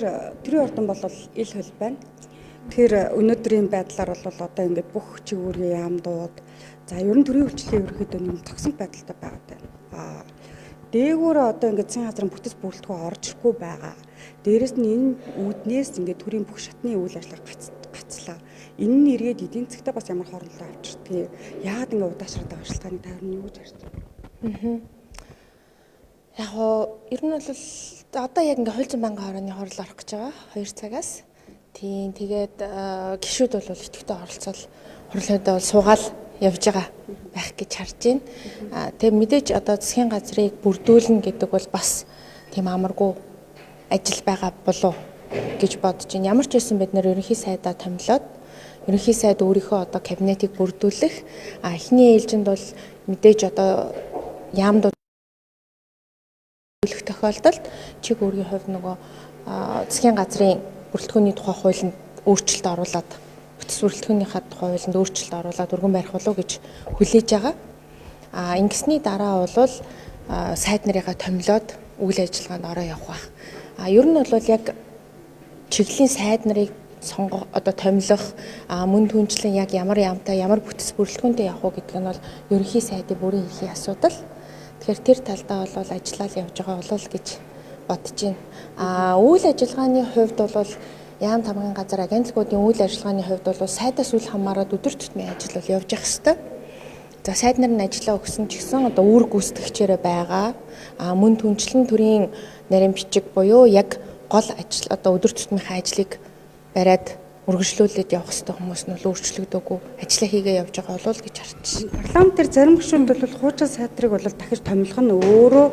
тэрийн ордон бол ил хөл байна. Тэгэхээр өнөөдрийн байдлаар бол одоо ингээд бүх чигүүрийн яамдууд за ер нь төрийн үйлчлэлийн ерөнхийдөө нэг зогсон байдалтай байгаа байна. Дээгүүр одоо ингээд засгийн газрын бүтэц бүрэлдэхүүн орж ирэхгүй байгаа. Дээрээс нь энэ үүднээс ингээд төрийн бүх шатны үйл ажиллагаа гацлаа. Энэ нь эргээд эдийн засгтаа бас ямар хоорондоо авчирдгийг яагаад ингээд удаашраад байгаа шалтгааны таарна юу гэж харж байна. Яг ер нь бол одоо яг ингээд хууль зүйн байнгын хорооны хорол орох гэж байгаа 2 цагаас. Тийм тэгээд гишүүд бол идэвхтэй оролцол хурлуудаа бол суугаал явж байгаа байх гэж харж байна. Тэгээд мэдээж одоо засгийн газрыг бүрдүүлнэ гэдэг бол бас тийм амаргүй ажил байгаа болов гэж бодож байна. Ямар ч байсан бид нэр ерөнхий сайдаа томилоод ерөнхий сайд өөрийнхөө одоо кабинетыг бүрдүүлэх эхний ээлжинд бол мэдээж одоо яамдууд тохиолдолд чиг өөрийн хувьд нөгөө засгийн газрын бүрэлдэхүүний тухай хуулинд өөрчлөлт оруулаад бүтэц бүрэлдэхүүнийхээ тухай хуулинд өөрчлөлт оруулаад өргөн барих болов гэж хүлээж байгаа. Ингэсний дараа бол сайд нарыгаа томилоод үйл ажиллагаанд ороо явах байх. Ер нь бол яг чиглэлийн сайд нарыг одоо томилох мөн түнчлэн яг ямар яамтай ямар бүтэц бүрэлдэхүүнтэй явах уу гэдэг нь бол ерөнхий сайдын бүрийн эрхийн асуудал. Тэгэхээр тэр талдаа бол ажиллаад явж байгаа болов гэж бодож байна. Үйл ажиллагааны хувьд бол яам тамгын газар агентлагуудын үйл ажиллагааны хувьд бол сайдаас үл хамааран өдөр тутмын ажил бол явж явах ёстой. За сайд нар нь ажиллаа өгсөн ч гэсэн одоо үүрэг гүйцэтгэгчээр байгаа. Мөн түнчлэн төрийн нарийн бичиг буюу яг гол ажил одоо өдөр тутмынхаа ажлыг бариад үргэлжлүүлээд явах ёстой хүмүүс нь өөрчлөгдөөгүй ажиллаа хийгээ явж байгаа болов гэж харж байна. Парламентэр зарим гишүүд бол хуучин сайдрыг бол дахиж томилох нь өөрөө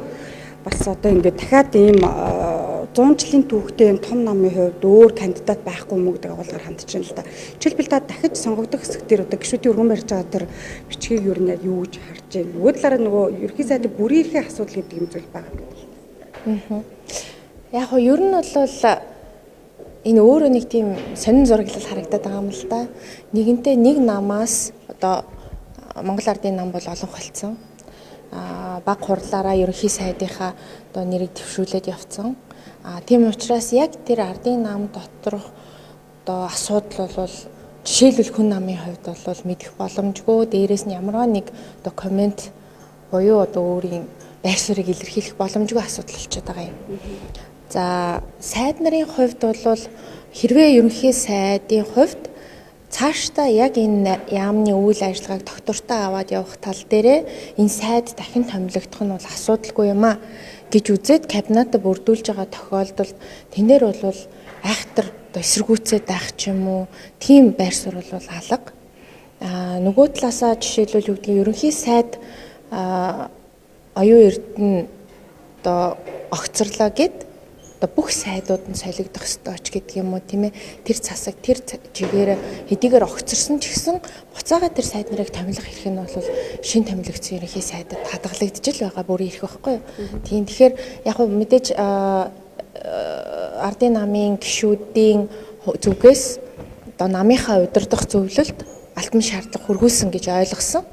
бас одоо ингээд дахиад ийм 100 жилийн түүхтэй ийм том намын хувьд өөр кандидат байхгүй мүү гэдэг агуулгаар хандж байна л да. Жишээлбэл та дахиж сонгогдох хэсэг дээр одоо гишүүдийн өргөн барьж байгаа тэр бичгийг юу нэ юу гэж харж байна. Нөгөө талаараа нөгөө ерхий сайдын бүрийн эрхийн асуудал гэдэг юм зүйл байгаа юм. Яг ер нь бол энэ өөрөө нэг тийм сонин зураглал харагдаад байгаа юм л да. Нэгэнтээ нэг намаас одоо Монгол Ардын нам бол олон холцсон. Баг хурлаараа ерөнхий сайдынхаа одоо нэрийг дэвшүүлээд явцсан. Тийм учраас яг тэр ардын нам доторх одоо асуудал бол жишээлбэл хүн намын хувьд бол мэдэх боломжгүй. Дээрээс нь ямарваа нэг одоо комент буюу одоо өөрийн байр суурийг илэрхийлэх боломжгүй асуудал болчиход байгаа юм. За сайд нарын хувьд бол хэрвээ ерөнхий сайдын хувьд цаашдаа яг энэ яамны үйл ажиллагааг доктортой аваад явах тал дээрээ энэ сайд дахин томилогдох нь бол асуудалгүй юм а гэж үзээд кабинетаа бүрдүүлж байгаа тохиолдолд тэнээр бол айхтар одоо эсэргүүцээд байх ч юм уу тийм байр суурь бол алга. Нөгөө талаасаа жишээлбэл юу гэдгийг ерөнхий сайд оюун эрдэнэ одоо огцорлоо гэд одоо бүх сайдууд нь солигдох ёстой ч гэдэг юм уу тийм ээ тэр засаг тэр чигээр хэдийгээр огцорсон ч гэсэн буцаага тэр сайд нарыг томилох эрх нь бол шин томилогдсон ерөнхий сайдад хадгалагдаж л байгаа бүрийн эрх байхгүй юу. Тийм тэгэхээр яг хөө мэдээж ардын намын гишүүдийн зүгээс одоо намынхаа удирдах зөвлөлд алтан шаардлага хүргүүлсэн гэж ойлгосон.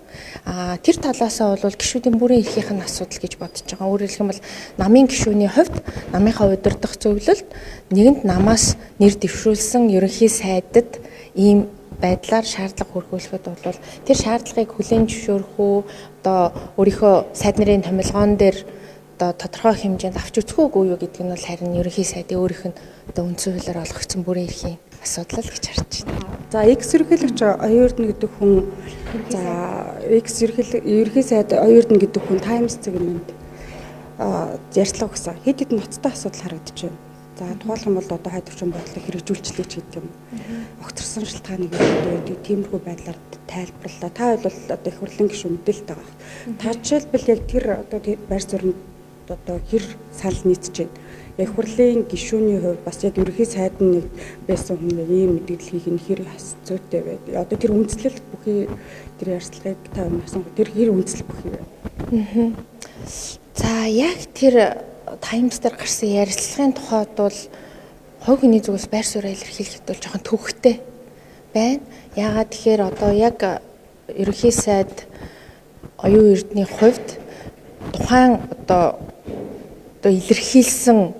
Тэр талаасаа бол гишүүдийн бүрийн эрхийнх нь асуудал гэж бодож байгаа. Өөрөөр хэлбэл намын гишүүний хувьд намынхаа удирдах зөвлөлд нэгэнт намаас нэр дэвшүүлсэн ерөнхий сайдад ийм байдлаар шаардлага хүргүүлэхэд бол тэр шаардлагыг хүлээн зөвшөөрөх үү одоо өөрийнхөө сайд нарын томилгоон дээр одоо тодорхой хэмжээнд авч үзэх үгүй юу гэдэг нь бол харин ерөнхий сайдын өөрийнх нь одоо үндсэн хуулиар олгогдсон бүрийн эрхийн асуудал л гэж харж байна. За X ерөнхийлөгч оюун эрдэнэ гэдэг хүн за X ерөнхий сайд оюун эрдэнэ гэдэг хүн Times цэгмэнд ярьцлага өгсөн. Хэд хэдэн ноцтой асуудал харагдаж байна. За тухайлх юм бол одоо хайдварчин бодлого хэрэгжүүлчлээч гэдэг юм. Огцорсон шалтгааныг өгдөг тиймэрхүү байдлаар тайлбарлаа. Та бол одоо их хурлын гишүүн мэдээлэлтэй байгаа. Та жишээлбэл яг тэр одоо байр суурьнд одоо хэр сал нийцэж байна. Яг хурлын гишүүний хувьд бас яг ерөнхий сайд нэг байсан хүн ийм мэдээллийг нь хэр зүйтэй байд. Одоо тэр үндэслэл бүхий тэр ярьцлагыг та өнөөсөн тэр хэр үндэслэл бүхий вэ? За яг тэр Times дээр гарсан ярилцлагын тухайд бол хувь хүний зүгээс байр суурь илэрхийлэхэд бол жоохон төвөгтэй байна. Яагаад тэгэхээр одоо яг ерөнхий сайд оюун эрдэнийн хувьд тухайн одоо илэрхийлсэн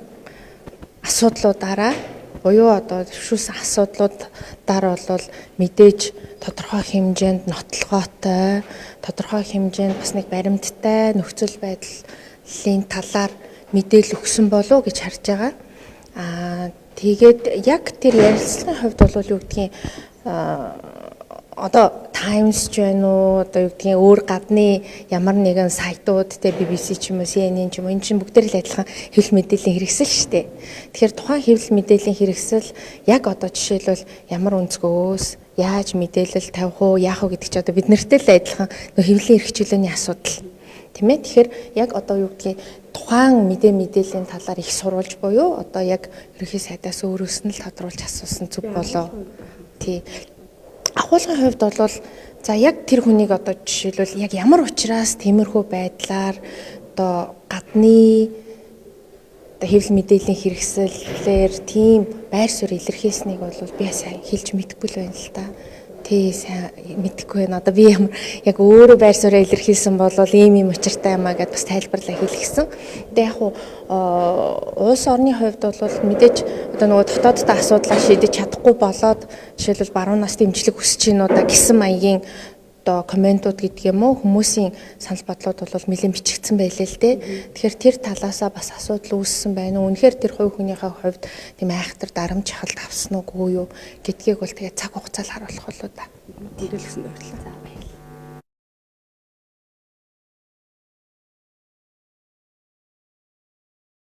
асуудлуудаараа буюу одоо төвшүүлсэн асуудлуудаар бол мэдээж тодорхой хэмжээнд нотлогоотой, тодорхой хэмжээнд бас нэг баримттай нөхцөл байдлын талаар мэдээлэл өгсөн болов уу гэж харж байгаа. Тэгээд яг тэр ярилцлагын хувьд бол юу гэдгийг одоо Times ч байна уу, одоо юу гэдгийг өөр гадны ямар нэгэн сайтууд те BBC ч юм уу, CNN ч юм уу, энэ чинь бүгдээр л адилхан хэвлэл мэдээллийн хэрэгсэл шүү дээ. Тэгэхээр тухайн хэвлэл мэдээллийн хэрэгсэл яг одоо жишээлбэл ямар өнцгөөс яаж мэдээлэл тавих уу, яах вэ гэдэг чи одоо бид нартэй л адилхан хэвлэлийн эрхчлөөний асуудал. Тийм ээ. Тэгэхээр яг одоо юу гэдгийг тухайн мэдээллийн талаар их сурвалж буюу одоо яг ерөнхий сайдаас өөрөөс нь л тодруулж асуусан зүг болоо. Тий. Ахуулгын хувьд бол за яг тэр хүнийг одоо жишээлбэл яг ямар учраас тиймэрхүү байдлаар одоо гадны хэвлэл мэдээллийн хэрэгслээр тийм байр суурь илэрхийлсэнийг бол би сайн хэлж мэдэхгүй л байна л да. Тий сайн мэдэхгүй байна. Одоо би ямар яг өөрөө байр сууриа илэрхийлсэн бол ийм учиртай юмаа гэдээ бас тайлбарлаа хэлчихсэн. Тэгээ яг улс орны хувьд бол мэдээж одоо нөгөө дотооддоо асуудлаа шийдэж чадахгүй болоод жишээлбэл баруун нас дэмжлэг хүсэж гинүү да гэсэн маягийн одоо комментууд гэдэг юм уу хүмүүсийн санал бодлууд бол нэлээд бичигдсэн байлээ л дээ. Тэгэхээр тэр талаасаа бас асуудал үүссэн байна уу? Үнэхээр тэр хувь хүнийхээ хувьд тийм айхтар дарамт чахалт авсан уугүй юу гэдгийг бол тэгээ цаг хугацаар харуулах болоо да. Мэдээлэлсэн баярлалаа.